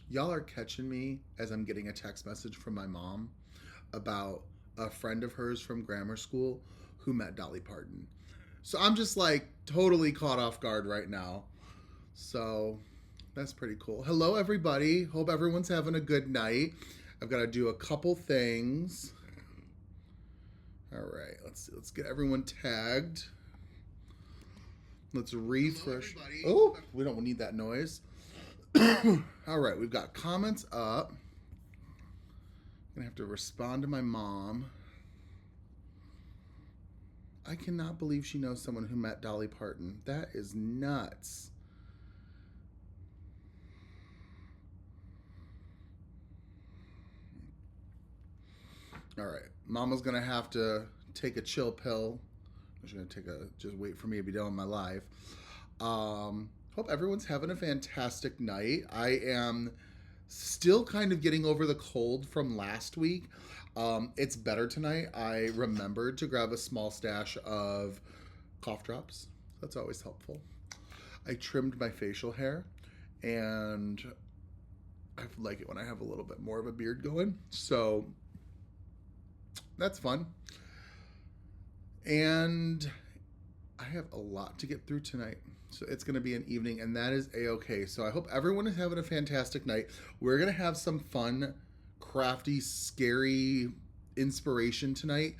Y'all are catching me as I'm getting a text message from my mom about a friend of hers from grammar school who met Dolly Parton. So I'm just like totally caught off guard right now. So that's pretty cool. Hello, everybody. Hope everyone's having a good night. I've got to do a couple things. All right, let's see. Let's get everyone tagged. Let's refresh. Oh, we don't need that noise. All right, we've got comments up. I'm gonna have to respond to my mom. I cannot believe she knows someone who met Dolly Parton. That is nuts. All right, Mama's gonna have to take a chill pill. She's gonna just wait for me to be done with my life. Hope everyone's having a fantastic night. I am still kind of getting over the cold from last week. It's better tonight. I remembered to grab a small stash of cough drops. That's always helpful. I trimmed my facial hair, and I like it when I have a little bit more of a beard going. So that's fun. And I have a lot to get through tonight. So it's going to be an evening, and that is a-okay. So I hope everyone is having a fantastic night. We're going to have some fun, crafty, scary inspiration tonight.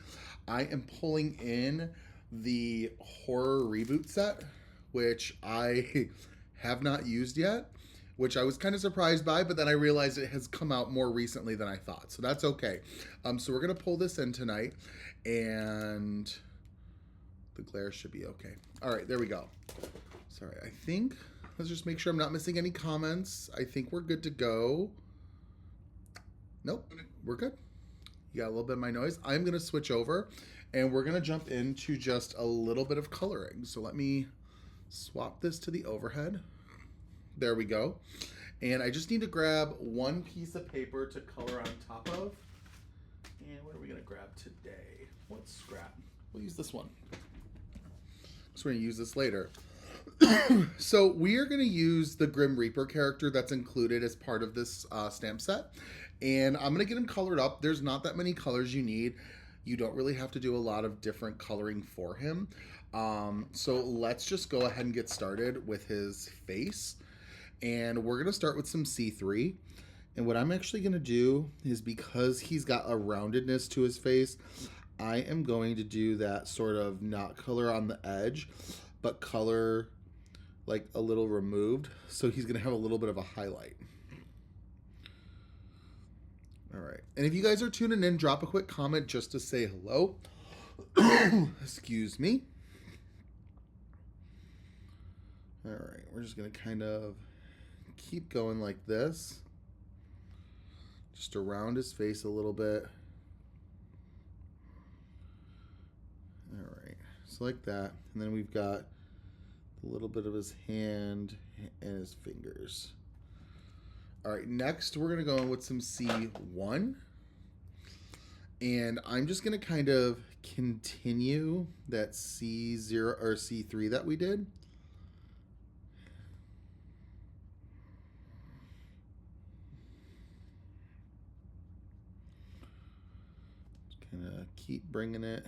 I am pulling in the horror reboot set, which I have not used yet, which I was kind of surprised by, but then I realized it has come out more recently than I thought. So that's okay. So we're going to pull this in tonight, and the glare should be okay. All right, there we go. Sorry, I think, let's just make sure I'm not missing any comments. I think we're good to go. Nope, we're good. You got a little bit of my noise. I'm going to switch over, and we're going to jump into just a little bit of coloring. So let me swap this to the overhead. There we go. And I just need to grab one piece of paper to color on top of. And what are we going to grab today? What scrap? We'll use this one. So we're going to use this later. So we are going to use the Grim Reaper character that's included as part of this stamp set. And I'm going to get him colored up. There's not that many colors you need. You don't really have to do a lot of different coloring for him. So let's just go ahead and get started with his face. And we're going to start with some C3. And what I'm actually going to do is, because he's got a roundedness to his face, I am going to do that sort of not color on the edge, but color like a little removed. So he's going to have a little bit of a highlight. All right. And if you guys are tuning in, drop a quick comment just to say hello. Excuse me. All right. We're just going to kind of keep going like this. Just around his face a little bit. All right. So like that. And then we've got a little bit of his hand and his fingers. All right, next we're going to go in with some C1. And I'm just going to kind of continue that C0 or C3 that we did. Just kind of keep bringing it.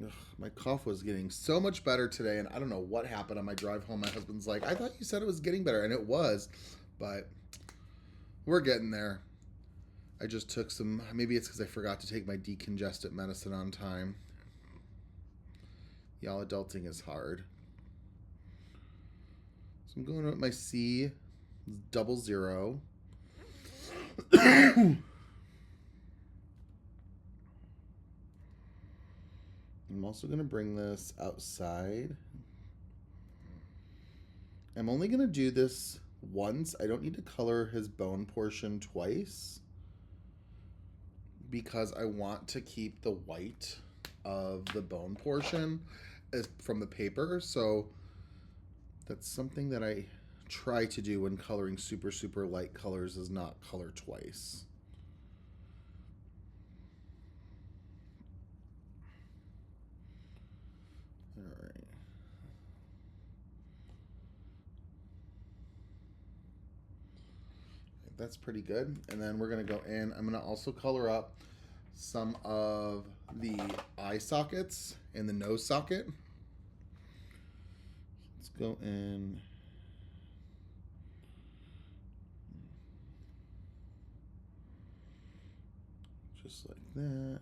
Ugh, my cough was getting so much better today, and I don't know what happened on my drive home. My husband's like, I thought you said it was getting better, and it was, but we're getting there. I just took some, maybe it's because I forgot to take my decongestant medicine on time. Y'all, adulting is hard. So I'm going with my C00. I'm also going to bring this outside. I'm only going to do this once. I don't need to color his bone portion twice, because I want to keep the white of the bone portion from the paper. So that's something that I try to do when coloring super, super light colors, is not color twice. All right. that's pretty good. And then we're going to go in. I'm going to also color up some of the eye sockets and the nose socket. Let's go in. Just like that.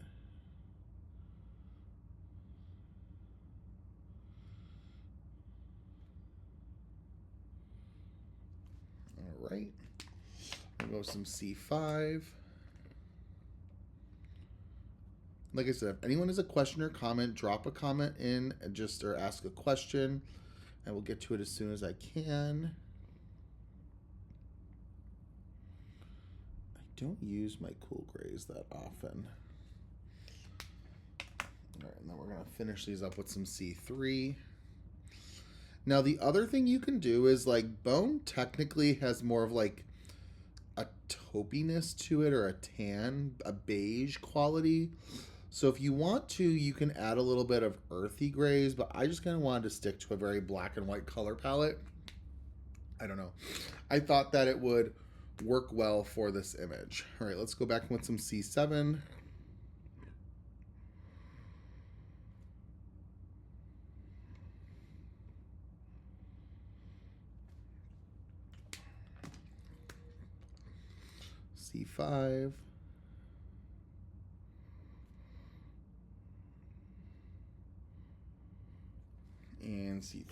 All right. We'll go with some C5. Like I said, if anyone has a question or comment, drop a comment in and or ask a question, and we'll get to it as soon as I can. I don't use my cool grays that often. All right, and then we're going to finish these up with some C3. Now, the other thing you can do is, like, bone technically has more of, like, a taupiness to it, or a tan, a beige quality. So if you want to, you can add a little bit of earthy grays, but I just kind of wanted to stick to a very black and white color palette. I don't know. I thought that it would work well for this image. All right, let's go back with some C7. C5. And C3.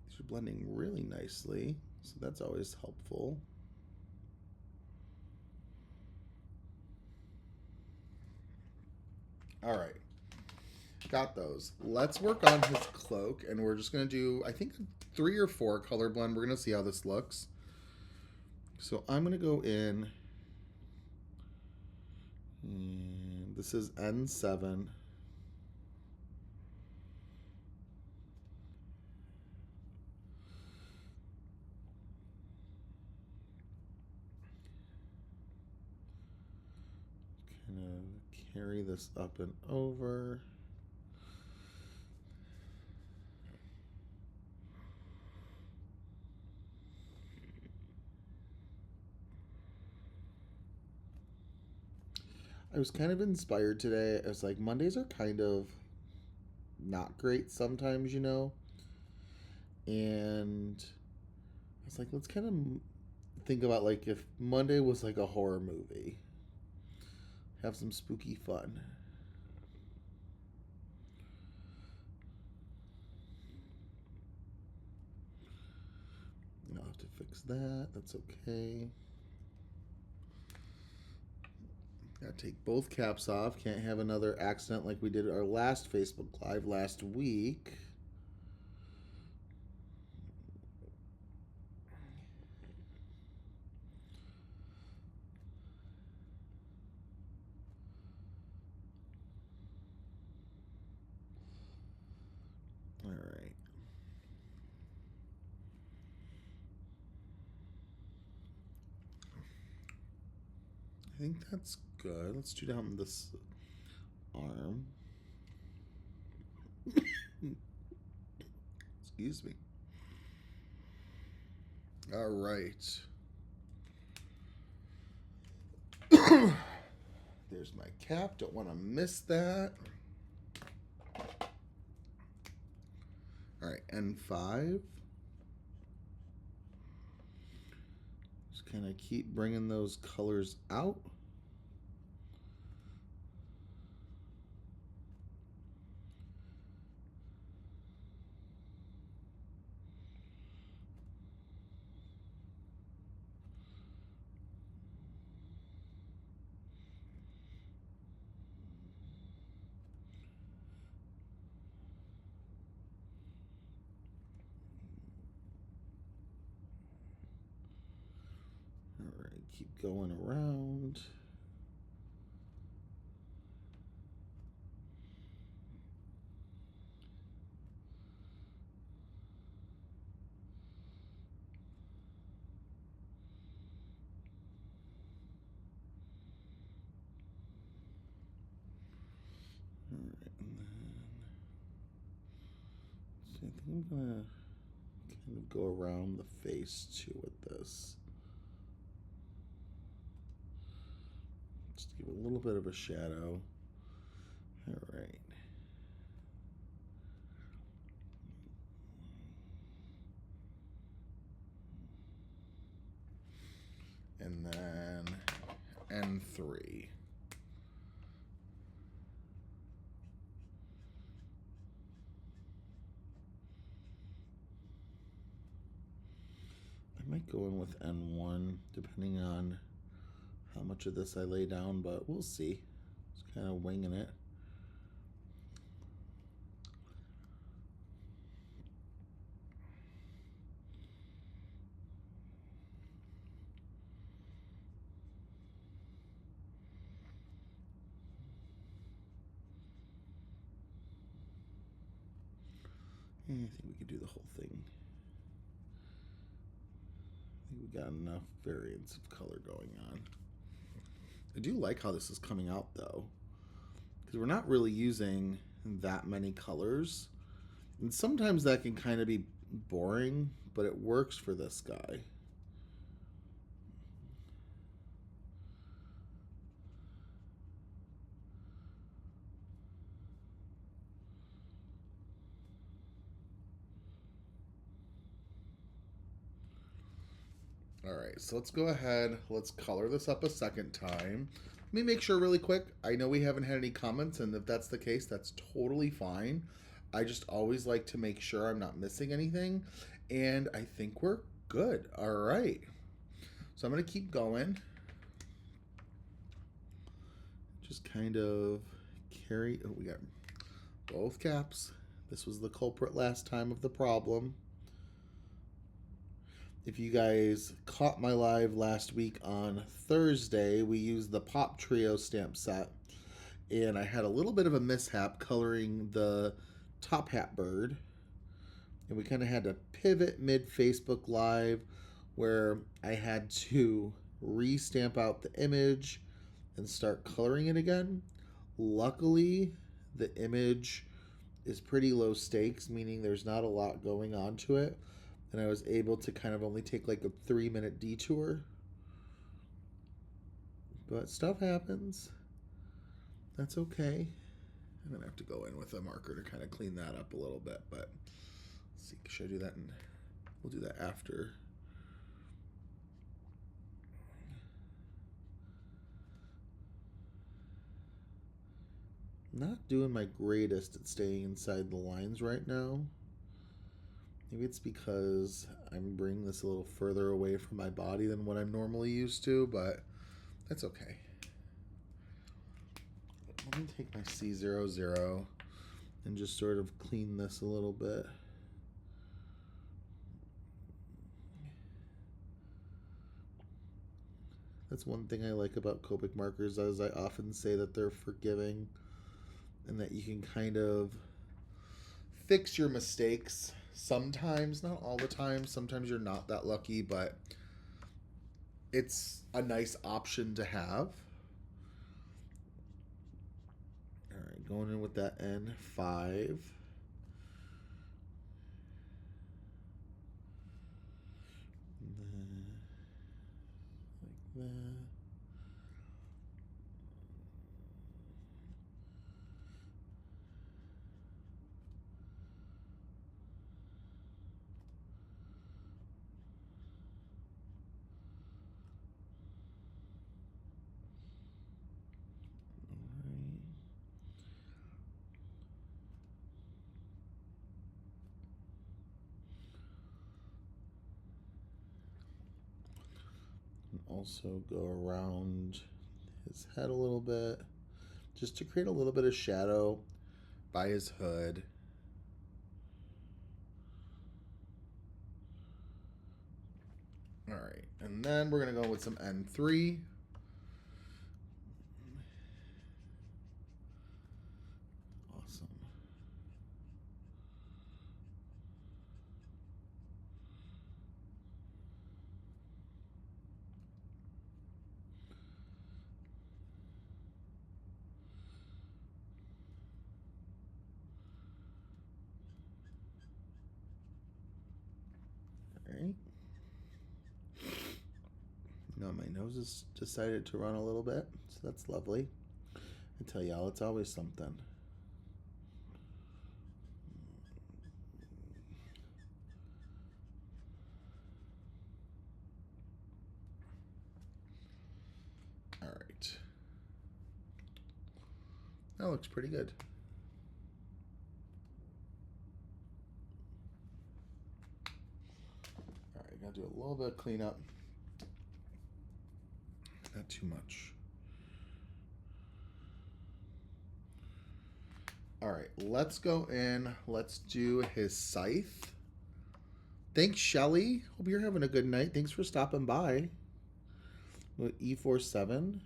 These are blending really nicely, so that's always helpful. All right, got those. Let's work on his cloak, and we're just gonna do, I think, 3 or 4 color blend. We're gonna see how this looks. So I'm gonna go in, and this is N7. Kind of carry this up and over. I was kind of inspired today. I was like, Mondays are kind of not great sometimes, you know? And I was like, let's kind of think about, like, if Monday was like a horror movie. Have some spooky fun. I'll have to fix that. That's okay. Gotta take both caps off. Can't have another accident like we did at our last Facebook Live last week. All right. I think that's good. Let's do down this arm. Excuse me. All right. There's my cap. Don't want to miss that. All right, N5. Just kind of keep bringing those colors out. All right, keep going around. All right, and then I think I'm gonna kind of go around the face too with this. Just give it a little bit of a shadow. All right. And then N3. I might go in with N1 depending on how much of this I lay down, but we'll see. Just kind of winging it. I think we could do the whole thing. I think we got enough variance of color going on. I do like how this is coming out though, because we're not really using that many colors. And sometimes that can kind of be boring, but it works for this guy. All right, so let's go ahead. Let's color this up a second time. Let me make sure really quick. I know we haven't had any comments, and if that's the case, that's totally fine. I just always like to make sure I'm not missing anything, and I think we're good. All right. So I'm going to keep going. Just kind of carry... Oh, we got both caps. This was the culprit last time of the problem. If you guys caught my live last week on Thursday, we used the Pop Trio stamp set, and I had a little bit of a mishap coloring the top hat bird, and we kind of had to pivot mid Facebook Live where I had to re-stamp out the image and start coloring it again. Luckily, the image is pretty low stakes, meaning there's not a lot going on to it. And I was able to kind of only take like a 3-minute detour. But stuff happens. That's okay. I'm going to have to go in with a marker to kind of clean that up a little bit. But let's see, should I do that? We'll do that after. Not doing my greatest at staying inside the lines right now. Maybe it's because I'm bringing this a little further away from my body than what I'm normally used to, but that's okay. Let me take my C00 and just sort of clean this a little bit. That's one thing I like about Copic markers, as I often say that they're forgiving and that you can kind of fix your mistakes sometimes, not all the time. Sometimes you're not that lucky, but it's a nice option to have. All right, going in with that N5. Like that. Also go around his head a little bit just to create a little bit of shadow by his hood. All right, and then we're gonna go with some N3. Awesome. nose has decided to run a little bit, so that's lovely. I tell y'all, it's always something. All right. That looks pretty good. All right, gotta do a little bit of cleanup. Not too much. All right, let's go in. Let's do his scythe. Thanks, Shelly. Hope you're having a good night. Thanks for stopping by. E47.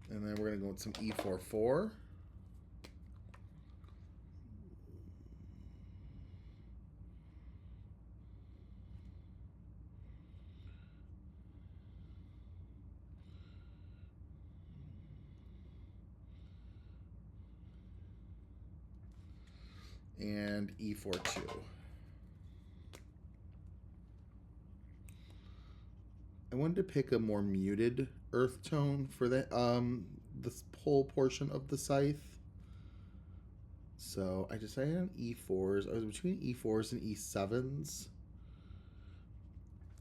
And then we're going to go with some E44. And E42. I wanted to pick a more muted earth tone for the this whole portion of the scythe. So I decided on E4s. I was between E4s and E7s.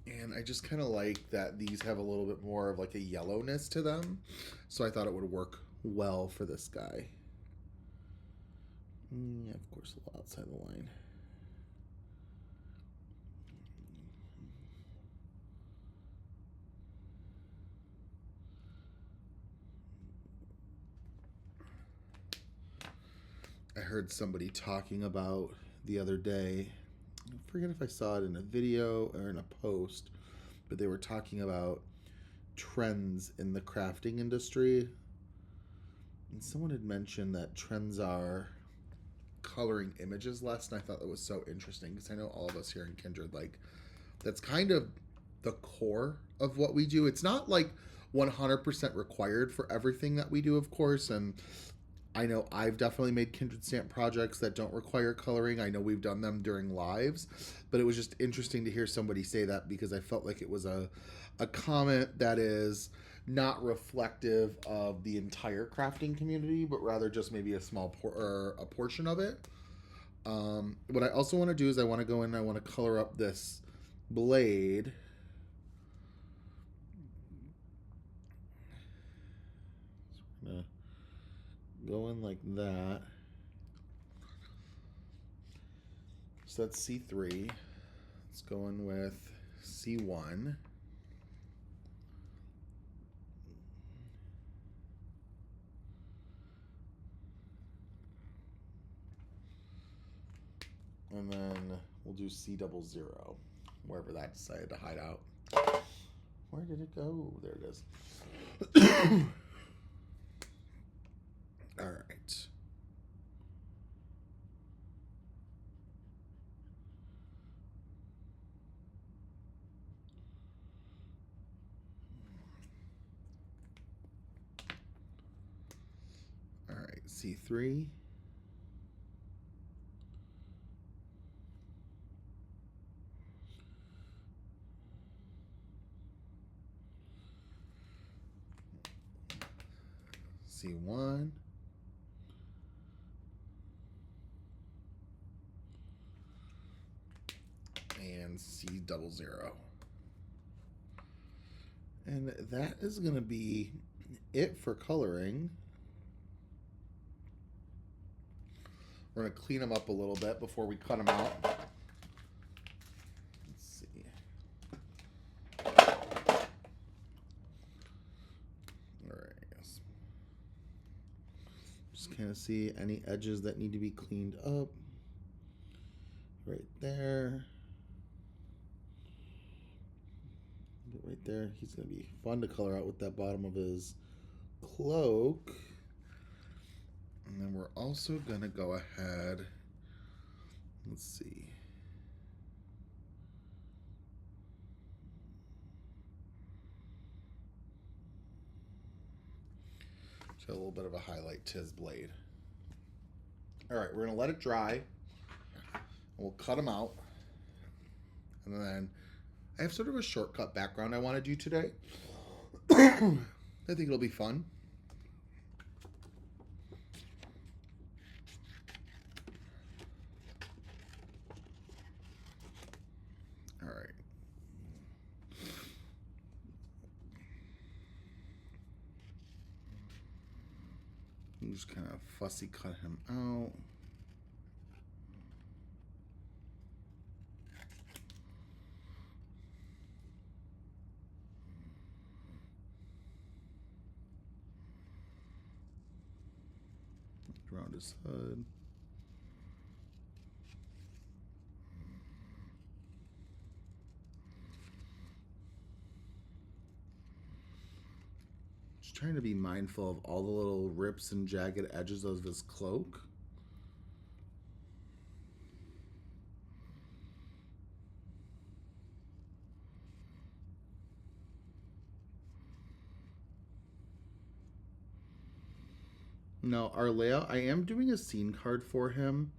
And I just kind of like that these have a little bit more of like a yellowness to them. So I thought it would work well for this guy. Yeah, of course, a little outside the line. I heard somebody talking about the other day, I forget if I saw it in a video or in a post, but they were talking about trends in the crafting industry. And someone had mentioned that trends are coloring images less, and I thought that was so interesting because I know all of us here in Kindred, like, that's kind of the core of what we do. It's not like 100% required for everything that we do, of course, and I know I've definitely made Kindred stamp projects that don't require coloring. I know we've done them during lives, but it was just interesting to hear somebody say that because I felt like it was a comment that is not reflective of the entire crafting community, but rather just maybe a small or a portion of it. What I also want to do is I want to go in and I want to color up this blade. So we're gonna go in like that. So that's C3. Let's go in with C1. And then we'll do C00, wherever that decided to hide out. Where did it go? There it is. All right. All right, C3. C1. And C00. And that is going to be it for coloring. We're going to clean them up a little bit before we cut them out. Let's see. All right. Just kind of see any edges that need to be cleaned up. Right there. Right there. He's going to be fun to color out with that bottom of his cloak. And then we're also going to go ahead. Let's see. to a little bit of a highlight to his blade. All right, we're going to let it dry. We'll cut them out. And then I have sort of a shortcut background I want to do today. I think it'll be fun. All right. I'm just kind of fussy cut him out. Around his head. Just trying to be mindful of all the little rips and jagged edges of his cloak. Now, our layout, I am doing a scene card for him,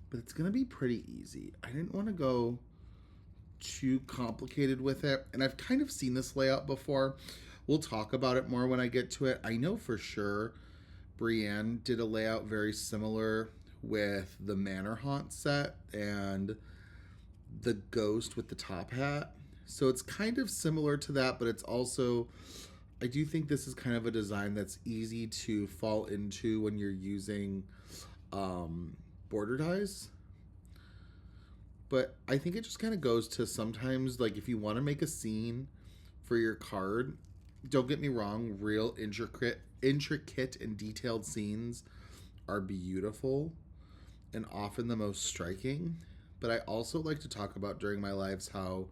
but it's going to be pretty easy. I didn't want to go too complicated with it, and I've kind of seen this layout before. We'll talk about it more when I get to it. I know for sure Brienne did a layout very similar with the Manor Haunt set and the ghost with the top hat. So it's kind of similar to that, but it's also... I do think this is kind of a design that's easy to fall into when you're using border dies. But I think it just kind of goes to sometimes, like, if you want to make a scene for your card, don't get me wrong, real intricate and detailed scenes are beautiful and often the most striking. But I also like to talk about during my lives how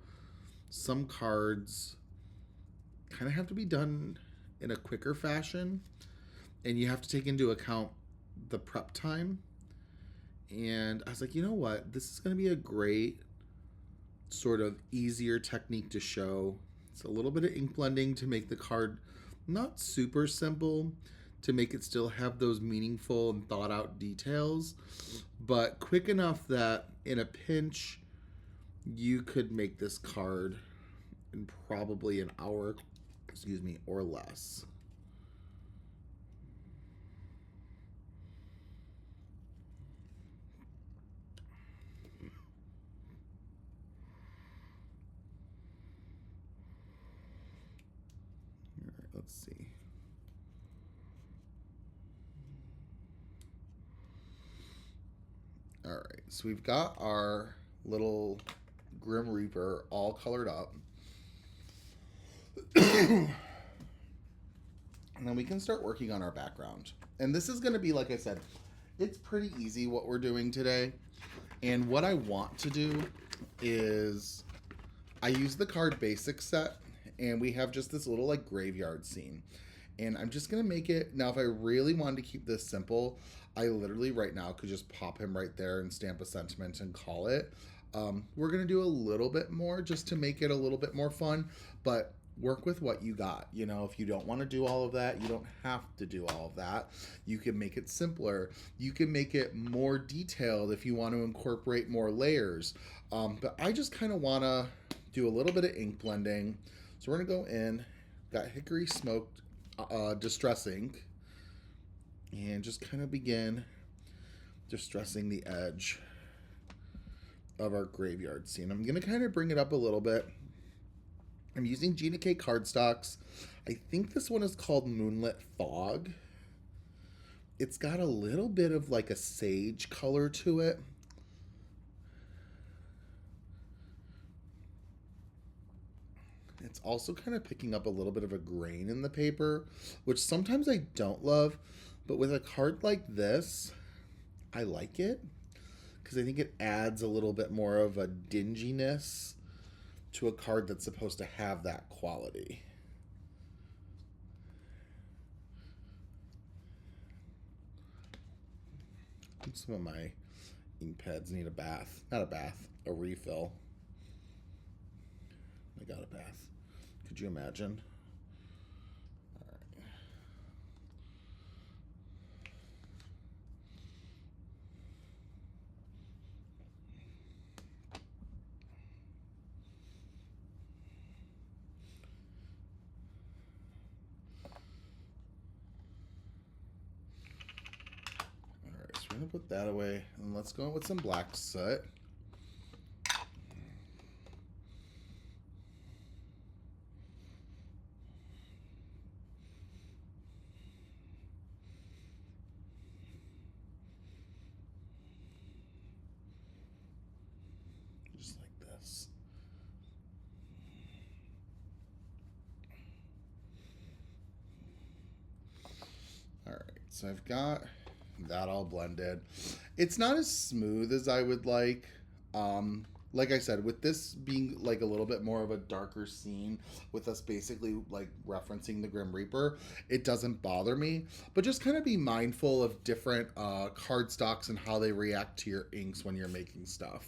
some cards kind of have to be done in a quicker fashion, and you have to take into account the prep time. And I was like, you know what? This is going to be a great sort of easier technique to show. It's a little bit of ink blending to make the card not super simple, to make it still have those meaningful and thought out details, but quick enough that in a pinch, you could make this card in probably an hour, or less. All right, let's see. All right, so we've got our little Grim Reaper all colored up. And then we can start working on our background. And this is going to be, like I said, it's pretty easy what we're doing today. And what I want to do is I use the card basic set, and we have just this little like graveyard scene. And I'm just going to make it, now if I really wanted to keep this simple, I literally right now could just pop him right there and stamp a sentiment and call it. We're going to do a little bit more just to make it a little bit more fun, but work with what you got. You know, if you don't want to do all of that, you don't have to do all of that. You can make it simpler. You can make it more detailed if you want to incorporate more layers. But I just kind of want to do a little bit of ink blending. So we're going to go in, got Hickory Smoked Distress ink, and just kind of begin distressing the edge of our graveyard scene. I'm going to kind of bring it up a little bit. I'm using Gina K cardstocks. I think this one is called Moonlit Fog. It's got a little bit of like a sage color to it. It's also kind of picking up a little bit of a grain in the paper, which sometimes I don't love, but with a card like this, I like it because I think it adds a little bit more of a dinginess to a card that's supposed to have that quality. Some of my ink pads need a bath. Not a bath, a refill. I got a bath. Could you imagine? All right. I'm gonna put that away, and let's go in with some black soot. Just like this. All right, so I've got that all blended. It's not as smooth as I would like. Like I said, with this being like a little bit more of a darker scene, with us basically like referencing the Grim Reaper, it doesn't bother me. But just kind of be mindful of different cardstocks and how they react to your inks when you're making stuff.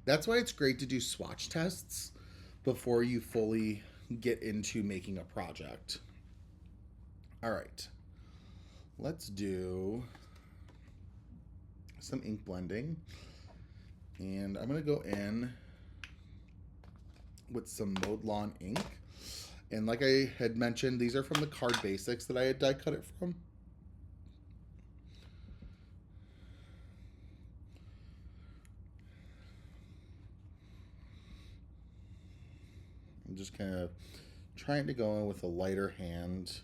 That's why it's great to do swatch tests before you fully get into making a project. All right, let's do some ink blending. And I'm going to go in with some Mowed Lawn ink. And like I had mentioned, these are from the Card Basics that I had die cut it from. I'm just kind of trying to go in with a lighter hand.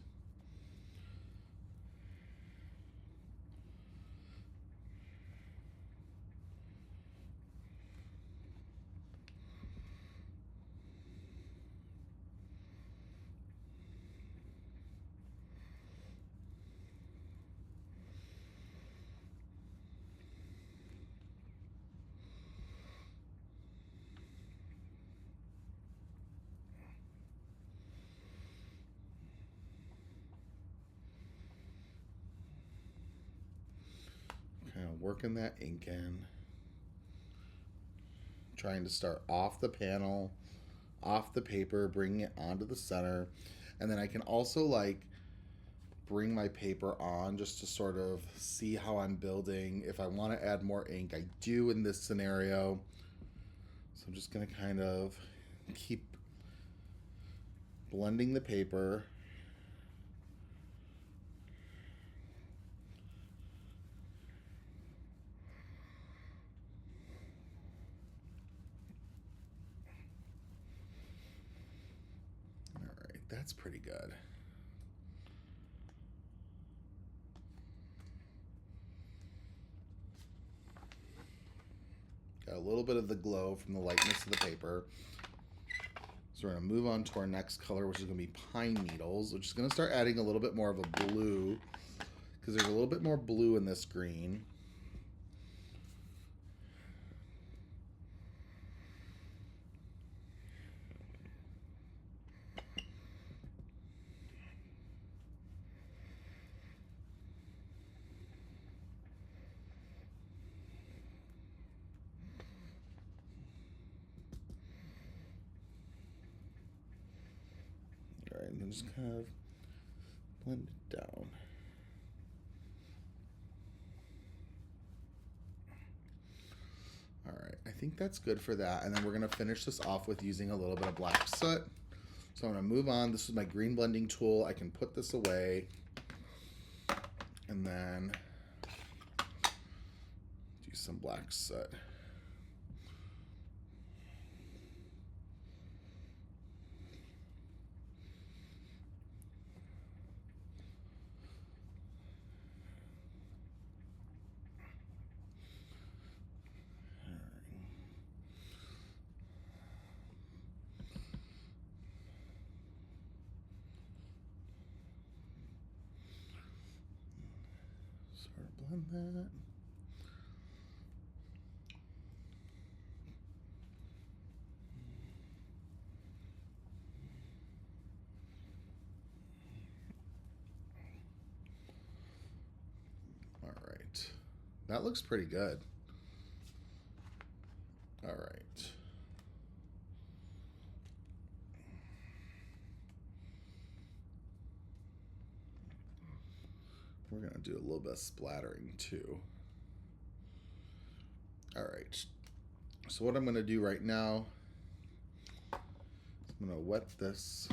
Kind of working that ink in. Trying to start off the panel, off the paper, bringing it onto the center. And then I can also like bring my paper on just to sort of see how I'm building. If I want to add more ink, I do in this scenario. So I'm just going to kind of keep blending the paper. All right, that's pretty good. Got a little bit of the glow from the lightness of the paper. So we're going to move on to our next color, which is going to be Pine Needles, which is going to start adding a little bit more of a blue, because there's a little bit more blue in this green. All right, and then just kind of blend it down. All right, I think that's good for that. And then we're gonna finish this off with using a little bit of black soot. So I'm gonna move on. This is my green blending tool. I can put this away. And then do some black soot. Blend that. All right. That looks pretty good. All right. We're going to do a little bit of splattering too. All right. So what I'm going to do right now is I'm going to wet this.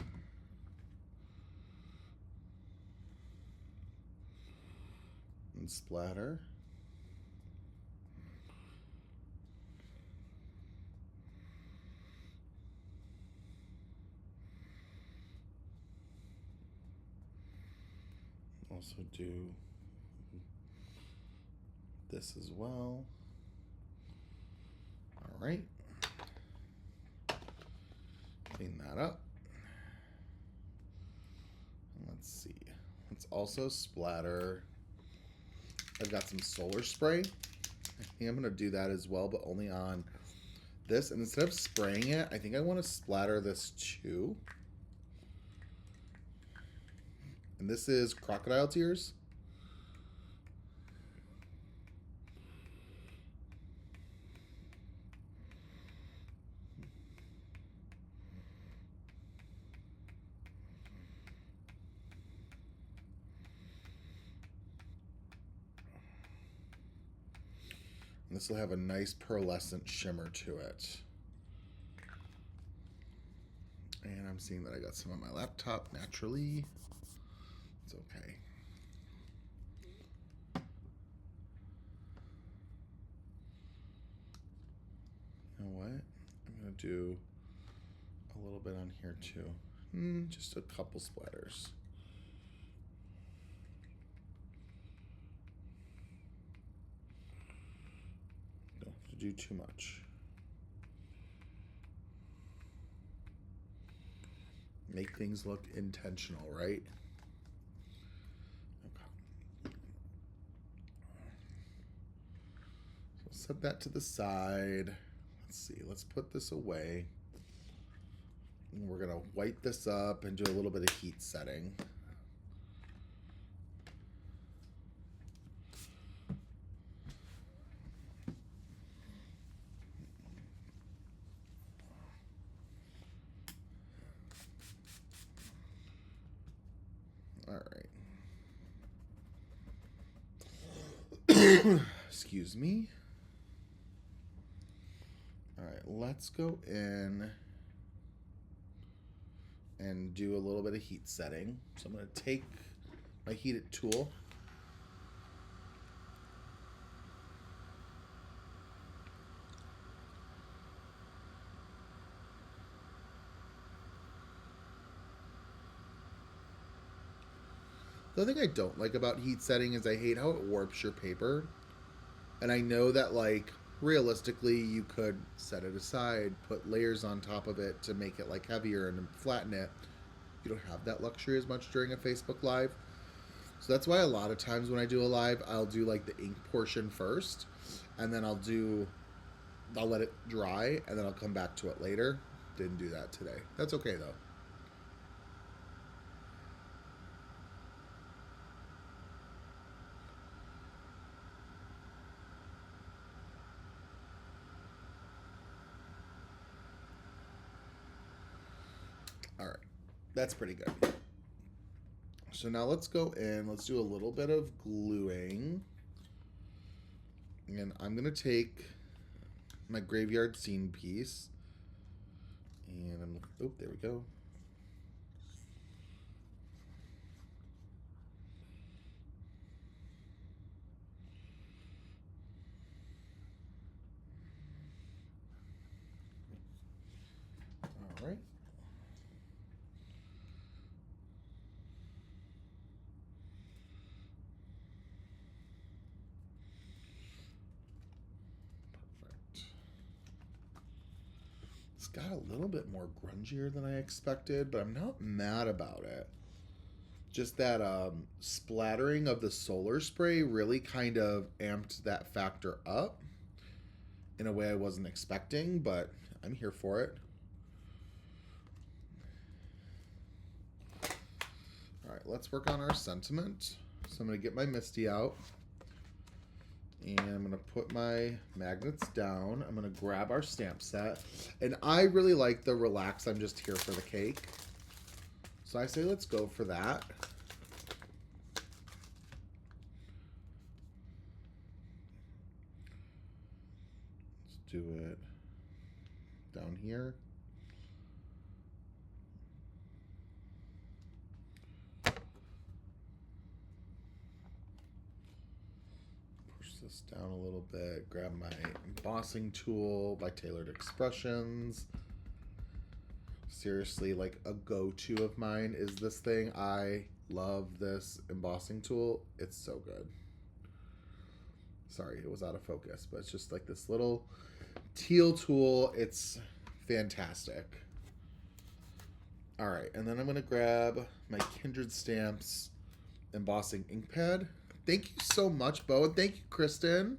And splatter. Also do this as well. All right. Clean that up. And let's see. Let's also splatter. I've got some solar spray. I think I'm going to do that as well, but only on this. And instead of spraying it, I think I want to splatter this too. And this is crocodile tears. And this will have a nice pearlescent shimmer to it. And I'm seeing that I got some on my laptop naturally. It's okay. You know what? I'm going to do a little bit on here too. Just a couple splatters. Don't have to do too much. Make things look intentional, right? Okay. So set that to the side. Let's see. Let's put this away. And we're going to white this up and do a little bit of heat setting. All right. Excuse me. All right, let's go in and do a little bit of heat setting. So I'm going to take my heated tool. The thing I don't like about heat setting is I hate how it warps your paper. And I know that, like, realistically, you could set it aside, put layers on top of it to make it, like, heavier and flatten it. You don't have that luxury as much during a Facebook Live. So that's why a lot of times when I do a live, I'll do, like, the ink portion first. And then I'll let it dry, and then I'll come back to it later. Didn't do that today. That's okay, though. All right, that's pretty good. So now let's go in. Let's do a little bit of gluing. And I'm going to take my graveyard scene piece. And there we go. All right. It's got a little bit more grungier than I expected, but I'm not mad about it. Just that splattering of the solar spray really kind of amped that factor up in a way I wasn't expecting, but I'm here for it. All right, let's work on our sentiment. So I'm going to get my Misty out. And I'm going to put my magnets down. I'm going to grab our stamp set. And I really like the relax, I'm just here for the cake. So I say let's go for that. Let's do it down here. This down a little bit, grab my embossing tool by Tailored Expressions. Seriously, like a go-to of mine is this thing. I love this embossing tool. It's so good. Sorry, it was out of focus, but it's just like this little teal tool. It's fantastic. All right, and then I'm going to grab my Kindred Stamps embossing ink pad. Thank you so much, Bo, and thank you, Kristen.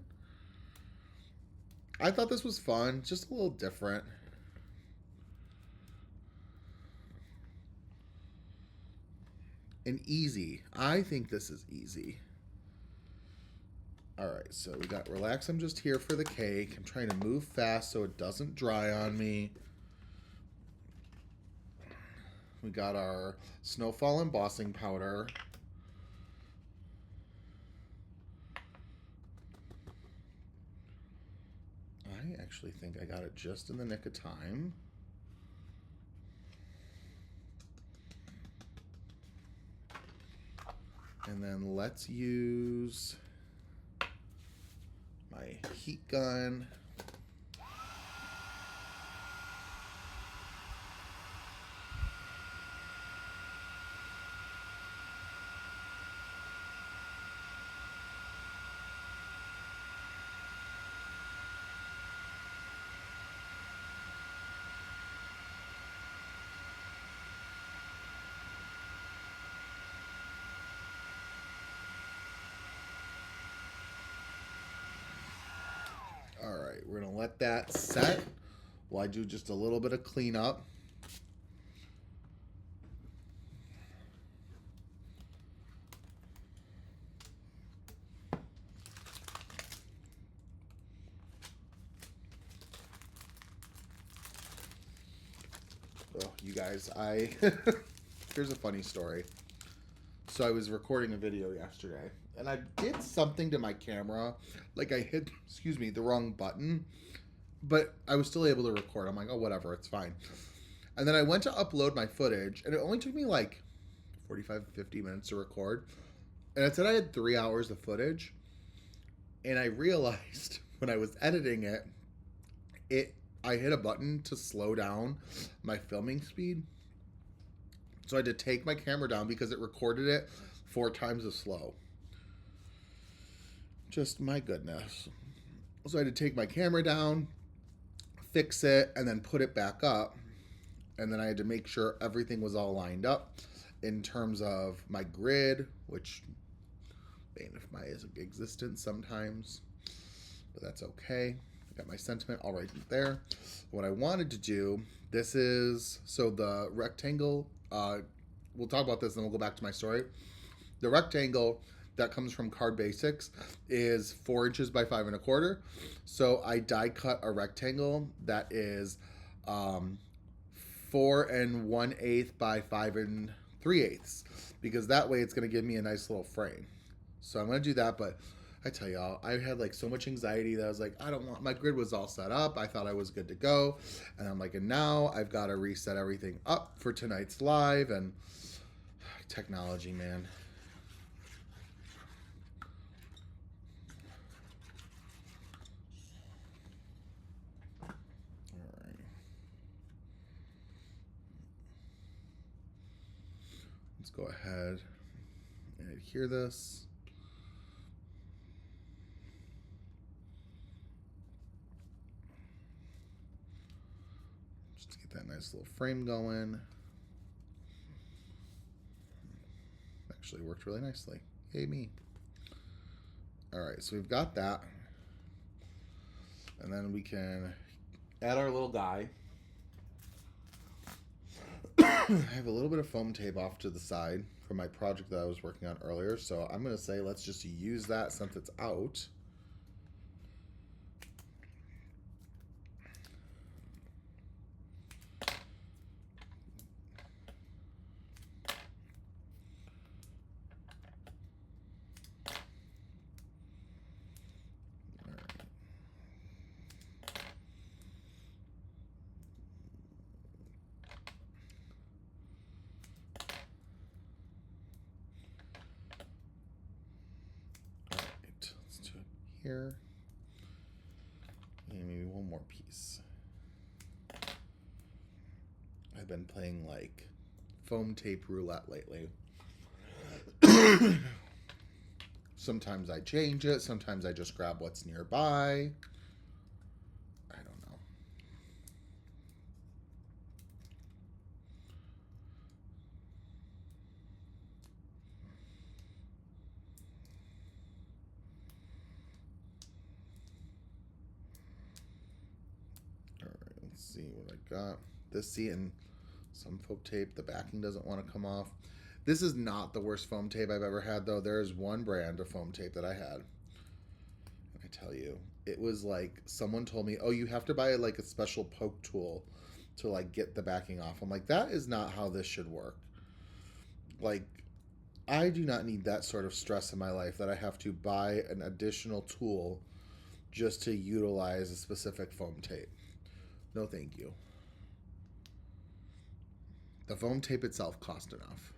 I thought this was fun, just a little different. And easy. I think this is easy. All right, so we got relax. I'm just here for the cake. I'm trying to move fast so it doesn't dry on me. We got our snowfall embossing powder. I actually think I got it just in the nick of time. And then let's use my heat gun. All right, we're gonna let that set while I do just a little bit of cleanup. Oh, you guys, here's a funny story. So I was recording a video yesterday, and I did something to my camera, like I hit, excuse me, the wrong button, but I was still able to record. I'm like, oh, whatever, it's fine. And then I went to upload my footage, and it only took me like 45, 50 minutes to record. And it said I had 3 hours of footage, and I realized when I was editing it, I hit a button to slow down my filming speed. So I had to take my camera down because it recorded it 4 times as slow. Just my goodness. So I had to take my camera down, fix it, and then put it back up. And then I had to make sure everything was all lined up in terms of my grid, which bane of my existence sometimes, but that's okay. I got my sentiment all right there. What I wanted to do, this is, so the rectangle, we'll talk about this and then we'll go back to my story. The rectangle that comes from Card Basics is 4 inches by 5 1/4. So I die cut a rectangle that is 4 1/8 by 5 3/8, because that way it's going to give me a nice little frame. So I'm going to do that, but I tell y'all, I had like so much anxiety that I was like, I don't want, my grid was all set up. I thought I was good to go. And I'm like, and now I've got to reset everything up for tonight's live, and technology, man. All right. Let's go ahead and adhere this. That nice little frame going. Actually worked really nicely. Yay me. All right, so we've got that. And then we can add our little guy. I have a little bit of foam tape off to the side from my project that I was working on earlier. So I'm going to say let's just use that since it's out. Here, and maybe one more piece. I've been playing like foam tape roulette lately. Sometimes I change it. Sometimes I just grab what's nearby. I don't know. All right, let's see what I got. This, see, and some foam tape. The backing doesn't want to come off. This is not the worst foam tape I've ever had, though. There is one brand of foam tape that I had. And I tell you, it was like someone told me, oh, you have to buy like a special poke tool to like get the backing off. I'm like, that is not how this should work. Like, I do not need that sort of stress in my life that I have to buy an additional tool just to utilize a specific foam tape. No, thank you. The foam tape itself cost enough.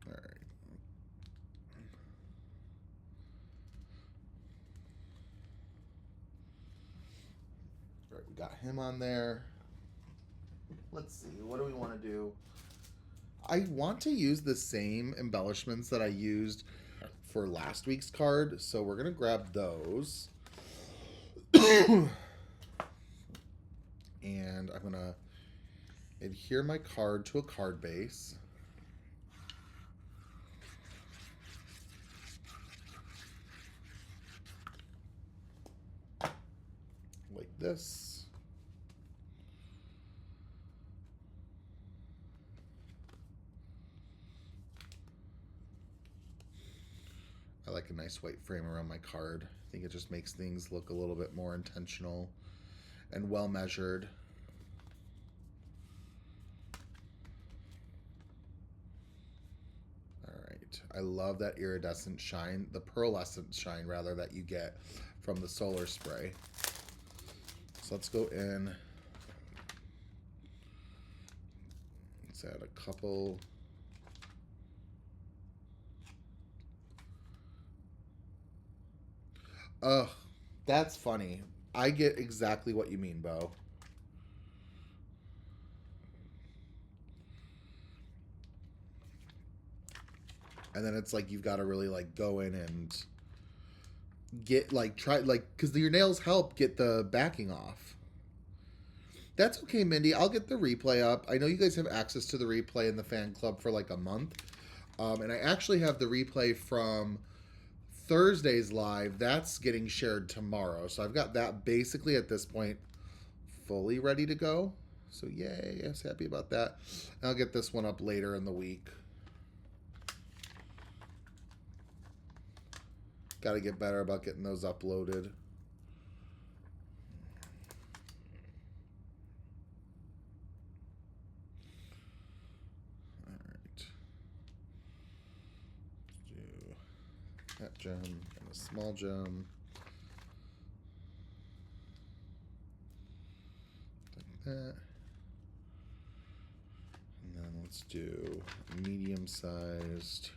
All right. All right, we got him on there. Let's see. What do we want to do? I want to use the same embellishments that I used for last week's card, so we're going to grab those. And I'm going to adhere my card to a card base. Like this. I like a nice white frame around my card. I think it just makes things look a little bit more intentional and well measured. All right. I love that iridescent shine, the pearlescent shine rather, that you get from the solar spray. So let's go in. Let's add a couple. Ugh, that's funny. I get exactly what you mean, Bo. And then it's like you've got to really like go in and get like try like because your nails help get the backing off. That's okay, Mindy. I'll get the replay up. I know you guys have access to the replay in the fan club for like a month. And I actually have the replay from Thursday's live. That's getting shared tomorrow. So I've got that basically at this point fully ready to go. So yay, I was happy about that. And I'll get this one up later in the week. Got to get better about getting those uploaded. That gem and a small gem. Like that. And then let's do medium sized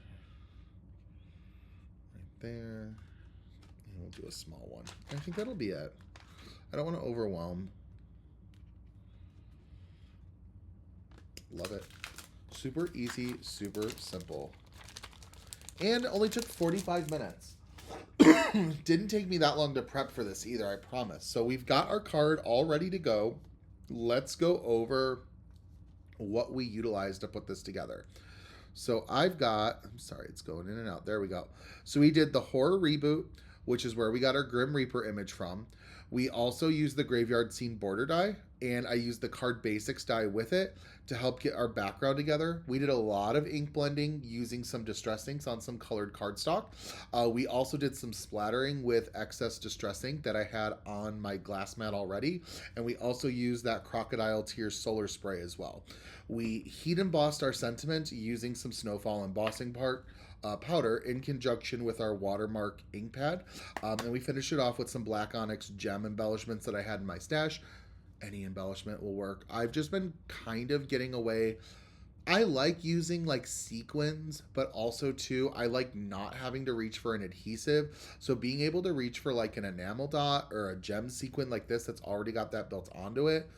right there. And we'll do a small one. I think that'll be it. I don't want to overwhelm. Love it. Super easy, super simple. And only took 45 minutes. Didn't take me that long to prep for this either, I promise. So we've got our card all ready to go. Let's go over what we utilized to put this together. So I've got, I'm sorry, it's going in and out. There we go. So we did the Horror Reboot, which is where we got our Grim Reaper image from. We also used the Graveyard Scene border die, and I used the Card Basics die with it to help get our background together. We did a lot of ink blending using some distress inks on some colored cardstock. We also did some splattering with excess distress ink that I had on my glass mat already, and we also used that Crocodile Tears solar spray as well. We heat embossed our sentiment using some Snowfall embossing powder in conjunction with our watermark ink pad, and we finished it off with some black onyx gem embellishments that I had in my stash. Any embellishment will work. I've just been kind of getting away. I like using like sequins, but also too, I like not having to reach for an adhesive. So being able to reach for like an enamel dot or a gem sequin like this that's already got that built onto it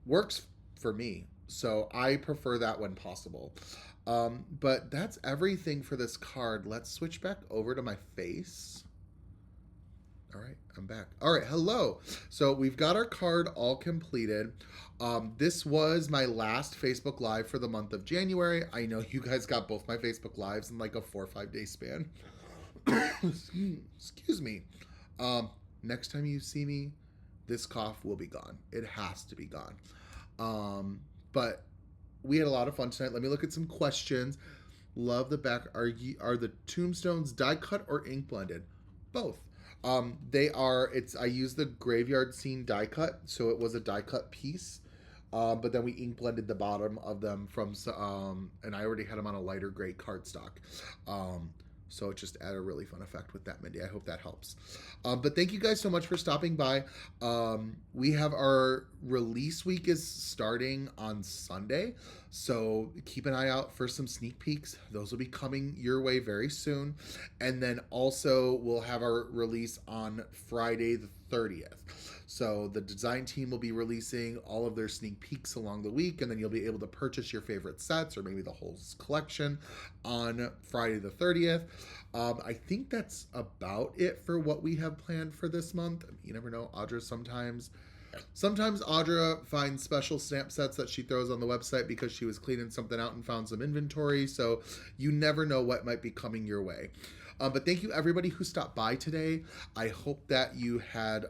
works for me. So I prefer that when possible. But that's everything for this card. Let's switch back over to my face. All right, I'm back. All right, hello. So we've got our card all completed. This was my last Facebook Live for the month of January. I know you guys got both my Facebook Lives in like a 4 or 5 day span. Excuse me. Next time you see me, this cough will be gone. It has to be gone. But we had a lot of fun tonight. Let me look at some questions. Love the back. Are the tombstones die cut or ink blended? Both. They are. It's. I used the graveyard scene die cut, so it was a die cut piece. But then we ink blended the bottom of them and I already had them on a lighter gray cardstock. So it just added a really fun effect with that, Mindy. I hope that helps. But thank you guys so much for stopping by. We have our release week is starting on Sunday. So keep an eye out for some sneak peeks. Those will be coming your way very soon. And then also we'll have our release on Friday the 30th. So the design team will be releasing all of their sneak peeks along the week, and then you'll be able to purchase your favorite sets or maybe the whole collection on Friday the 30th. I think that's about it for what we have planned for this month. You never know, Audra Sometimes Audra finds special stamp sets that she throws on the website because she was cleaning something out and found some inventory. So you never know what might be coming your way. But thank you everybody who stopped by today. I hope that you had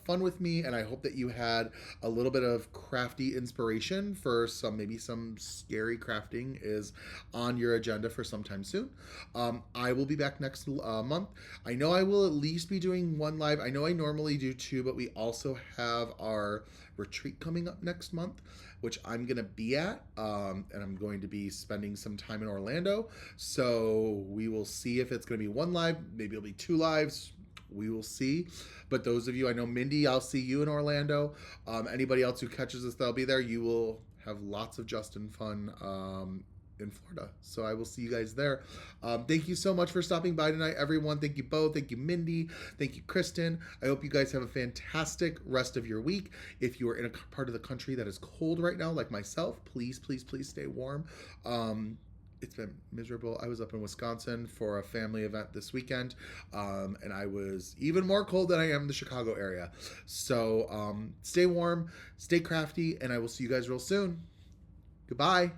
fun with me, and I hope that you had a little bit of crafty inspiration for maybe some scary crafting is on your agenda for sometime soon. I will be back next month. I know I will at least be doing one live. I know I normally do two, but we also have our retreat coming up next month, which I'm going to be at, and I'm going to be spending some time in Orlando. So we will see if it's going to be one live, maybe it'll be two lives. We will see. But those of you, I know Mindy, I'll see you in Orlando. Anybody else who catches us that'll be there, you will have lots of Justin fun in Florida. So I will see you guys there. Thank you so much for stopping by tonight, everyone. Thank you, Bo. Thank you, Mindy. Thank you, Kristen. I hope you guys have a fantastic rest of your week. If you are in a part of the country that is cold right now, like myself, please, please, please stay warm. It's been miserable. I was up in Wisconsin for a family event this weekend, and I was even more cold than I am in the Chicago area. So stay warm, stay crafty, and I will see you guys real soon. Goodbye.